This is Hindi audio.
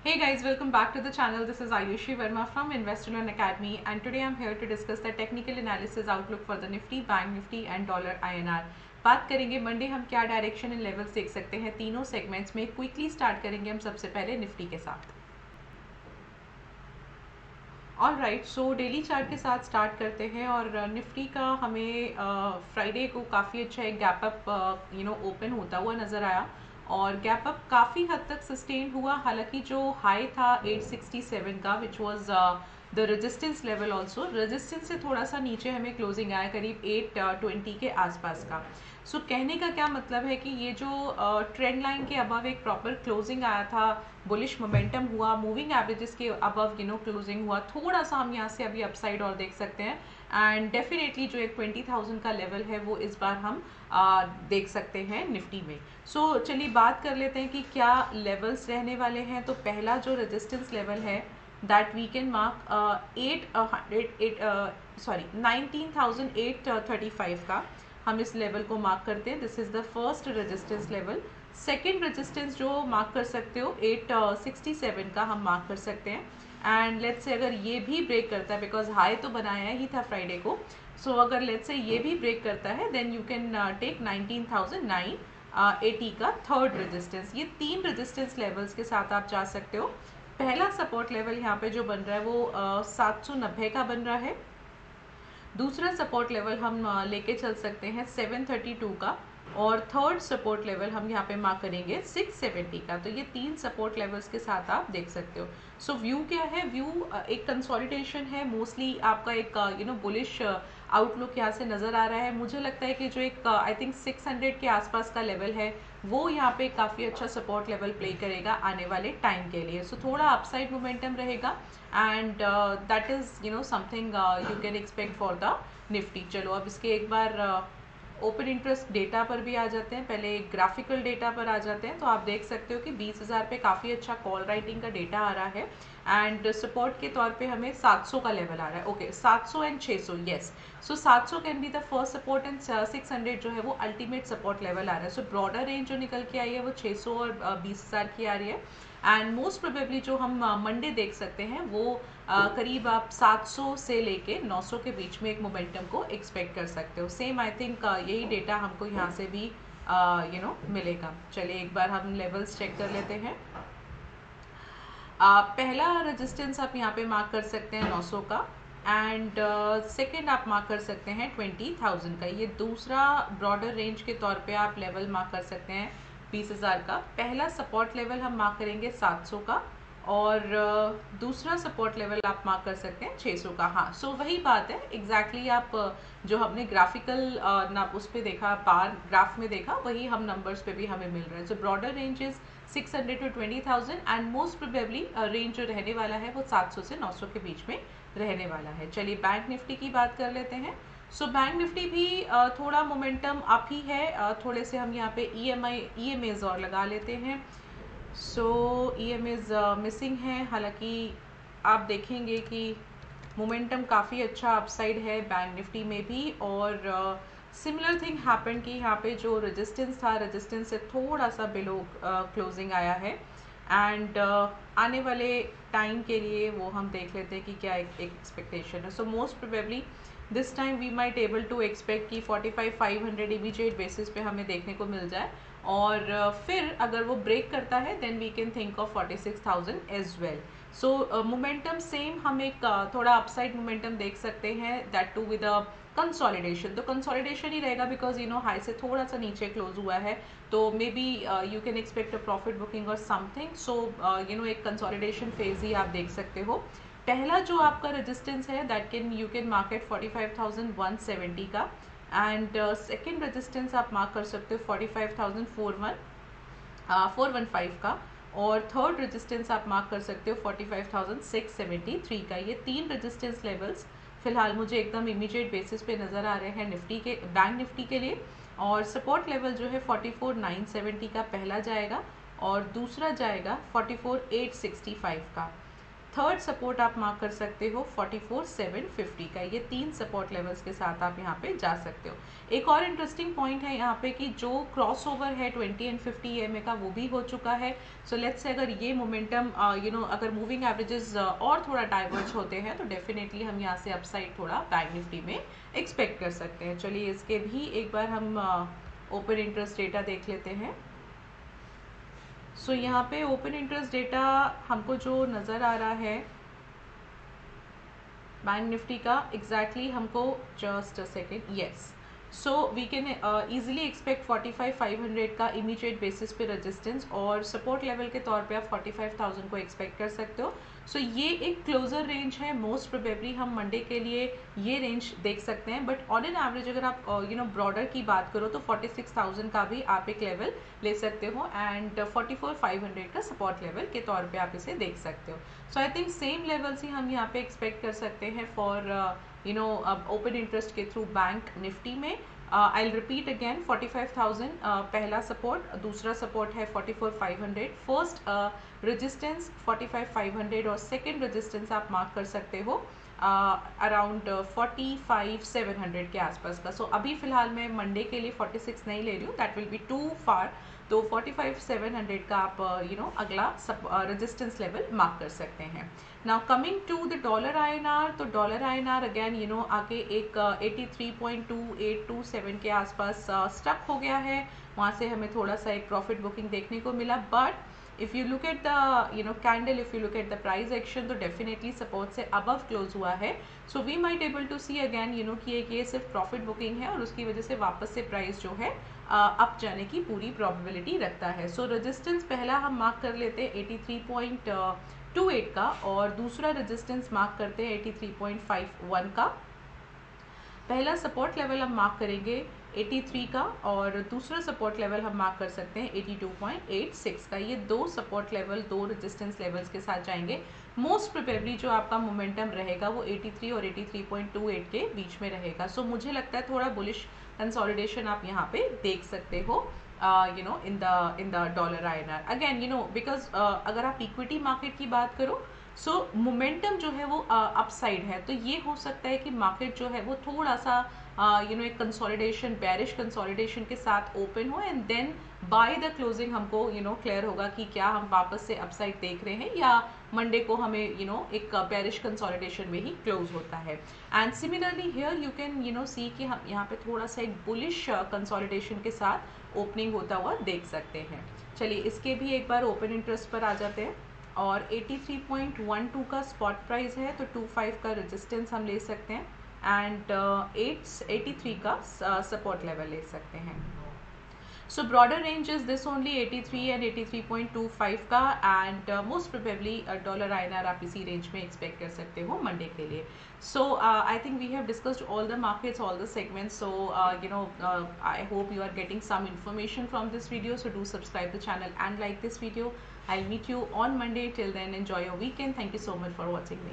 Hey guys, welcome back to the channel. This is Ayushi Verma from InvestLearn Academy, and today I'm here to discuss the technical analysis outlook for the Nifty, Bank Nifty and Dollar INR. बात करेंगे मंडे हम क्या डायरेक्शन इन लेवल्स देख सकते हैं तीनों सेगमेंट्स में। क्विकली स्टार्ट करेंगे हम सबसे पहले निफ्टी के साथ। All right, so daily chart के साथ स्टार्ट करते हैं और निफ्टी का हमें फ्राइडे को काफ़ी अच्छा एक गैप अप ओपन होता हुआ नज़र आया और गैप अप काफ़ी हद तक सस्टेन हुआ। हालांकि जो हाई था 867 का which was the resistance level, also resistance से थोड़ा सा नीचे हमें क्लोजिंग आया करीब 820 के आसपास का। सो कहने का क्या मतलब है कि ये जो ट्रेंड लाइन के अबव एक प्रॉपर क्लोजिंग आया था, बुलिश मोमेंटम हुआ, मूविंग एवरेजेस के अबव क्लोजिंग हुआ, थोड़ा सा हम यहाँ से अभी अपसाइड और देख सकते हैं। एंड डेफिनेटली जो एक 20,000 का लेवल है वो इस बार हम देख सकते हैं निफ्टी में। सो चलिए बात कर लेते हैं कि क्या लेवल्स रहने वाले हैं। तो पहला जो रेजिस्टेंस लेवल है दैट वी कैन मार्क 19,835 का हम इस लेवल को मार्क करते हैं। This is the first resistance level. Second resistance जो मार्क कर सकते हो 867 का हम मार्क कर सकते हैं। एंड लेट्स से अगर ये भी ब्रेक करता है, बिकॉज हाई तो बनाया ही था फ्राइडे को, सो अगर लेट्स से ये भी ब्रेक करता है देन यू कैन टेक 19,980 का थर्ड रेजिस्टेंस। ये तीन रेजिस्टेंस लेवल्स के साथ आप जा सकते हो। पहला सपोर्ट लेवल यहाँ पे जो बन रहा है वो 790 का बन रहा है। दूसरा सपोर्ट लेवल हम लेके चल सकते हैं 732 का, और थर्ड सपोर्ट लेवल हम यहाँ पे मार्क करेंगे 670 का। तो ये तीन सपोर्ट लेवल्स के साथ आप देख सकते हो। सो व्यू क्या है? व्यू एक कंसोलिडेशन है मोस्टली। आपका एक बुलिश आउटलुक यहाँ से नज़र आ रहा है। मुझे लगता है कि जो एक आई थिंक 600 के आसपास का लेवल है वो यहाँ पे काफ़ी अच्छा सपोर्ट लेवल प्ले करेगा आने वाले टाइम के लिए। सो थोड़ा अपसाइड मोमेंटम रहेगा and that is something you can expect for the Nifty. चलो अब इसके एक बार ओपन इंटरेस्ट डेटा पर भी आ जाते हैं। पहले ग्राफिकल डेटा पर आ जाते हैं। तो आप देख सकते हो कि 20,000 पे काफ़ी अच्छा कॉल राइटिंग का डेटा आ रहा है एंड सपोर्ट के तौर पे हमें 700 का लेवल आ रहा है। Okay 700 and 600, yes. So 700 can be the first support and 600 जो है वो अल्टीमेट सपोर्ट लेवल आ रहा है। सो ब्रॉडर रेंज जो निकल के आई है वो 600 और 20,000 की आ रही है। एंड मोस्ट प्रोबेबली जो हम मंडे देख सकते हैं वो करीब आप 700 से लेके 900 के बीच में एक मोमेंटम को एक्सपेक्ट कर सकते हो। सेम आई थिंक यही डेटा हमको यहाँ से भी मिलेगा। चलिए एक बार हम लेवल्स चेक कर लेते हैं। पहला रेजिस्टेंस आप यहाँ पे मार्क कर सकते हैं 900 का एंड सेकेंड आप मार्क कर सकते हैं 20,000 का। ये दूसरा ब्रॉडर रेंज के तौर पे आप लेवल मार्क कर सकते हैं 20,000 का। पहला सपोर्ट लेवल हम मार्क करेंगे 700 का और दूसरा सपोर्ट लेवल आप मार्क कर सकते हैं 600 का। हाँ, सो वही बात है एग्जैक्टली आप जो हमने ग्राफिकल ना उस पर देखा, बार ग्राफ में देखा, वही हम नंबर्स पे भी हमें मिल रहा है। So broader range is 600 to 20,000 and most probably range जो रहने वाला है वो 700 से 900 के बीच में रहने वाला है। चलिए बैंक निफ्टी की बात कर लेते हैं। सो बैंक निफ्टी भी थोड़ा मोमेंटम अप ही है। थोड़े से हम यहाँ पे EMAs और लगा लेते हैं। सो EMAs मिसिंग है। हालांकि आप देखेंगे कि मोमेंटम काफ़ी अच्छा अपसाइड है बैंक निफ्टी में भी, और सिमिलर थिंग हैपन कि यहाँ पे जो रेजिस्टेंस था, रेजिस्टेंस से थोड़ा सा बिलो क्लोजिंग आया है एंड आने वाले टाइम के लिए वो हम देख लेते हैं कि क्या एक एक्सपेक्टेशन है। So most probably this time we might able to expect कि 45,500 इमीडिएट बेसिस पे हमें देखने को मिल जाए, और फिर अगर वो ब्रेक करता है then we can think of 46,000 as well. So momentum same हम एक थोड़ा अपसाइड मोमेंटम देख सकते हैं, that too with a consolidation. तो कंसोलिडेशन ही रहेगा बिकॉज हाई से थोड़ा सा नीचे क्लोज हुआ है, तो may be you can expect a profit booking और समथिंग। सो एक कंसोलिडेशन फेज ही आप देख सकते हो। पहला जो आपका रेजिस्टेंस है दैट यू कैन मार्केट 45,170 का एंड सेकेंड रेजिस्टेंस आप मार्क कर सकते हो 45,415 का, और थर्ड रेजिस्टेंस आप मार्क कर सकते हो 45,673 का। ये तीन रेजिस्टेंस लेवल्स फिलहाल मुझे एकदम इमीडिएट बेसिस पे नज़र आ रहे हैं निफ्टी के, बैंक निफ्टी के लिए। और सपोर्ट लेवल जो है 44,970 का पहला जाएगा और दूसरा जाएगा 44,865 का। थर्ड सपोर्ट आप मार्क कर सकते हो 44,750 का। ये 3 सपोर्ट लेवल्स के साथ आप यहाँ पे जा सकते हो। एक और इंटरेस्टिंग पॉइंट है यहाँ पे कि जो क्रॉस ओवर है 20 एंड 50 EMA का वो भी हो चुका है। सो लेट्स से अगर ये मोमेंटम अगर मूविंग एवरेजेस और थोड़ा डाइवर्ज होते हैं तो डेफिनेटली हम यहाँ से अपसाइड थोड़ा बैंक निफ्टी में एक्सपेक्ट कर सकते हैं। चलिए इसके भी एक बार हम ओपन इंटरेस्ट डेटा देख लेते हैं। सो यहाँ पे ओपन इंटरेस्ट डेटा हमको जो नज़र आ रहा है बैंक निफ्टी का एग्जैक्टली हमको just a second, yes, so we can easily expect 45,500 का इमीडिएट बेसिस पे रेजिस्टेंस और सपोर्ट लेवल के तौर पे आप 45,000 को एक्सपेक्ट कर सकते हो। सो ये एक क्लोजर रेंज है, मोस्ट प्रोबेबली हम मंडे के लिए ये रेंज देख सकते हैं, बट ऑन एन एवरेज अगर आप ब्रॉडर की बात करो तो 46,000 का भी आप एक लेवल ले सकते हो एंड 44,500 का सपोर्ट लेवल के तौर पे आप इसे देख सकते हो। सो आई थिंक सेम लेवल्स ही हम यहाँ पे एक्सपेक्ट कर सकते हैं फॉर ओपन इंटरेस्ट के थ्रू बैंक निफ्टी में। I'll repeat again 45,000 पहला सपोर्ट, दूसरा सपोर्ट है 44,500, फर्स्ट रेजिस्टेंस 45,500 और सेकंड रेजिस्टेंस आप मार्क कर सकते हो अराउंड 45,700 के आसपास का। सो अभी फिलहाल मैं मंडे के लिए 46 नहीं ले रही हूँ, दैट विल बी टू फार, तो 45,700 का आप अगला रेजिस्टेंस लेवल मार्क कर सकते हैं। Now coming to the dollar INR, तो डॉलर INR अगेन आके एक 83.2827 के आसपास स्टक हो गया है, वहाँ से हमें थोड़ा सा एक प्रॉफिट बुकिंग देखने को मिला, but if you look at the candle, if you look at the price action, तो definitely support से above close हुआ है। so we might able to see again कि ये सिर्फ profit booking है और उसकी वजह से वापस से price जो है अप जाने की पूरी probability रखता है। so resistance पहला हम मार्क कर लेते हैं 83.28 का और दूसरा resistance मार्क करते हैं 83.51 का। पहला सपोर्ट लेवल हम मार्क करेंगे 83 का और दूसरा सपोर्ट लेवल हम मार्क कर सकते हैं 82.86 का। ये दो सपोर्ट लेवल, दो रेजिस्टेंस लेवल्स के साथ जाएंगे। मोस्ट प्रोबेबली जो आपका मोमेंटम रहेगा वो 83 और 83.28 के बीच में रहेगा। सो मुझे लगता है थोड़ा बुलिश कंसोलिडेशन आप यहाँ पे देख सकते हो in the dollar INR again because अगर आप इक्विटी मार्केट की बात करो सो मोमेंटम जो है वो अपसाइड है, तो ये हो सकता है कि मार्केट जो है वो थोड़ा सा एक कंसोलिडेशन, बेरिश कंसोलिडेशन के साथ ओपन हो and then by the closing हमको क्लियर होगा कि क्या हम वापस से अपसाइड देख रहे हैं या मंडे को हमें एक बेरिश कंसोलिडेशन में ही क्लोज होता है। And similarly here you can see कि हम यहाँ पे थोड़ा सा एक बुलिश कंसोलिडेशन के साथ ओपनिंग होता हुआ देख सकते हैं। चलिए इसके भी एक बार ओपन इंटरेस्ट पर आ जाते हैं और 83.12 का स्पॉट प्राइस है, तो 25 का रेजिस्टेंस हम ले सकते हैं एंड 83 का सपोर्ट लेवल ले सकते हैं। So broader range is this only 83 and 83.25 का and most probably dollar INR आप इसी रेंज में एक्सपेक्ट कर सकते हो मंडे के लिए। So I think we have discussed all the markets, all the segments, so I hope you are getting some information from this video, so do subscribe the channel and like this video. I'll meet you on Monday. Till then, enjoy your weekend. Thank you so much for watching me.